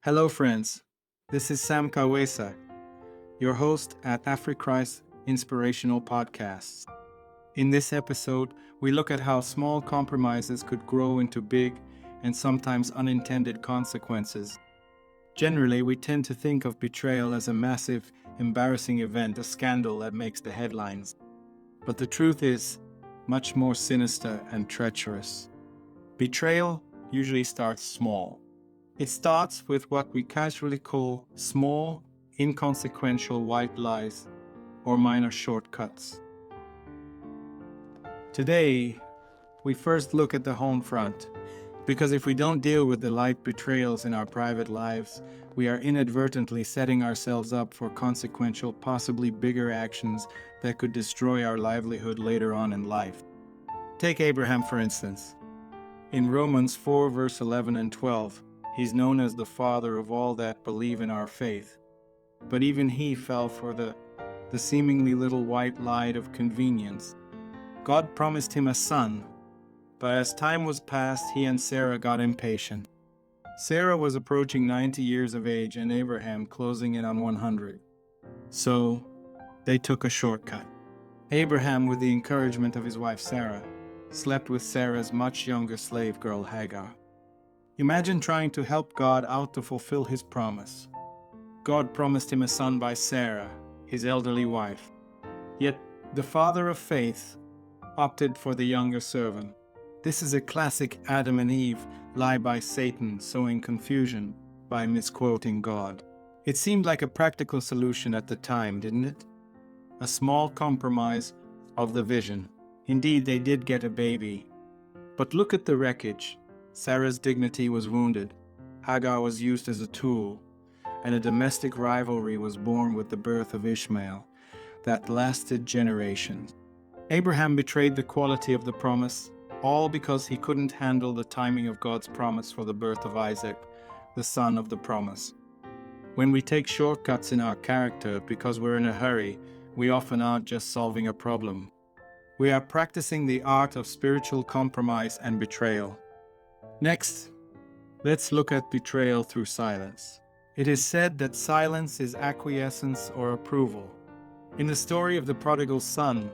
Hello, friends. This is Sam Kawesa, your host at AfriChrist Inspirational Podcasts. In this episode, we look at how small compromises could grow into big and sometimes unintended consequences. Generally, we tend to think of betrayal as a massive, embarrassing event, a scandal that makes the headlines. But the truth is much more sinister and treacherous. Betrayal usually starts small. It starts with what we casually call small, inconsequential white lies or minor shortcuts. Today, we first look at the home front, because if we don't deal with the light betrayals in our private lives, we are inadvertently setting ourselves up for consequential, possibly bigger actions that could destroy our livelihood later on in life. Take Abraham, for instance. In Romans 4, verse 11 and 12, he's known as the father of all that believe in our faith. But even he fell for the seemingly little white light of convenience. God promised him a son, but as time was passed, he and Sarah got impatient. Sarah was approaching 90 years of age and Abraham closing in on 100. So they took a shortcut. Abraham, with the encouragement of his wife Sarah, slept with Sarah's much younger slave girl Hagar. Imagine trying to help God out to fulfill his promise. God promised him a son by Sarah, his elderly wife. Yet the father of faith opted for the younger servant. This is a classic Adam and Eve lie by Satan, sowing confusion by misquoting God. It seemed like a practical solution at the time, didn't it? A small compromise of the vision. Indeed, they did get a baby. But look at the wreckage. Sarah's dignity was wounded, Hagar was used as a tool, and a domestic rivalry was born with the birth of Ishmael that lasted generations. Abraham betrayed the quality of the promise, all because he couldn't handle the timing of God's promise for the birth of Isaac, the son of the promise. When we take shortcuts in our character because we're in a hurry, we often aren't just solving a problem. We are practicing the art of spiritual compromise and betrayal. Next, let's look at betrayal through silence. It is said that silence is acquiescence or approval. In the story of the prodigal son,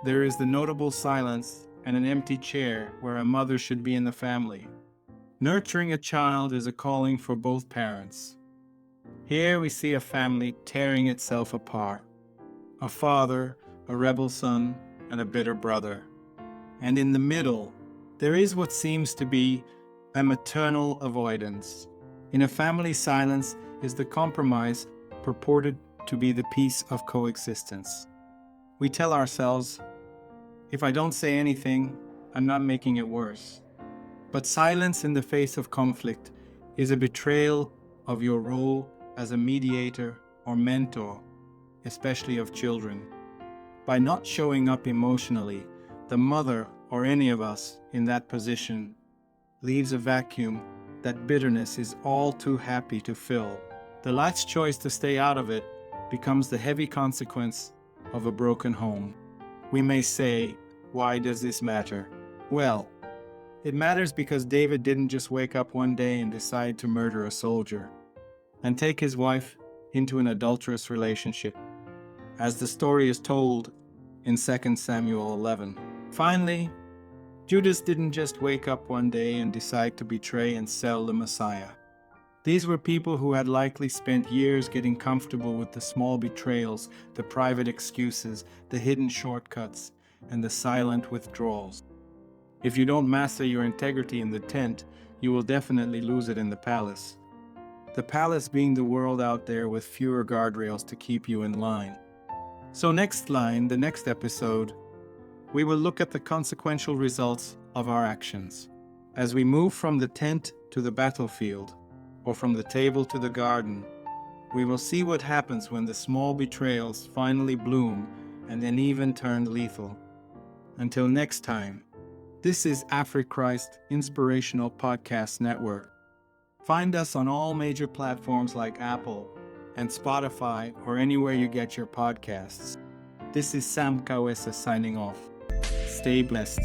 there is the notable silence and an empty chair where a mother should be in the family. Nurturing a child is a calling for both parents. Here we see a family tearing itself apart. A father, a rebel son, and a bitter brother. And in the middle, there is what seems to be a maternal avoidance. In a family, silence is the compromise purported to be the peace of coexistence. We tell ourselves, if I don't say anything, I'm not making it worse. But silence in the face of conflict is a betrayal of your role as a mediator or mentor, especially of children. By not showing up emotionally, the mother or any of us in that position leaves a vacuum that bitterness is all too happy to fill. The last choice to stay out of it becomes the heavy consequence of a broken home. We may say, why does this matter? Well, it matters because David didn't just wake up one day and decide to murder a soldier and take his wife into an adulterous relationship, as the story is told in 2 Samuel 11. Finally, Judas didn't just wake up one day and decide to betray and sell the Messiah. These were people who had likely spent years getting comfortable with the small betrayals, the private excuses, the hidden shortcuts, and the silent withdrawals. If you don't master your integrity in the tent, you will definitely lose it in the palace. The palace being the world out there with fewer guardrails to keep you in line. So the next episode, we will look at the consequential results of our actions. As we move from the tent to the battlefield, or from the table to the garden, we will see what happens when the small betrayals finally bloom and then even turn lethal. Until next time, this is AfriChrist Inspirational Podcast Network. Find us on all major platforms like Apple and Spotify or anywhere you get your podcasts. This is Sam Kawesa signing off. Stay blessed.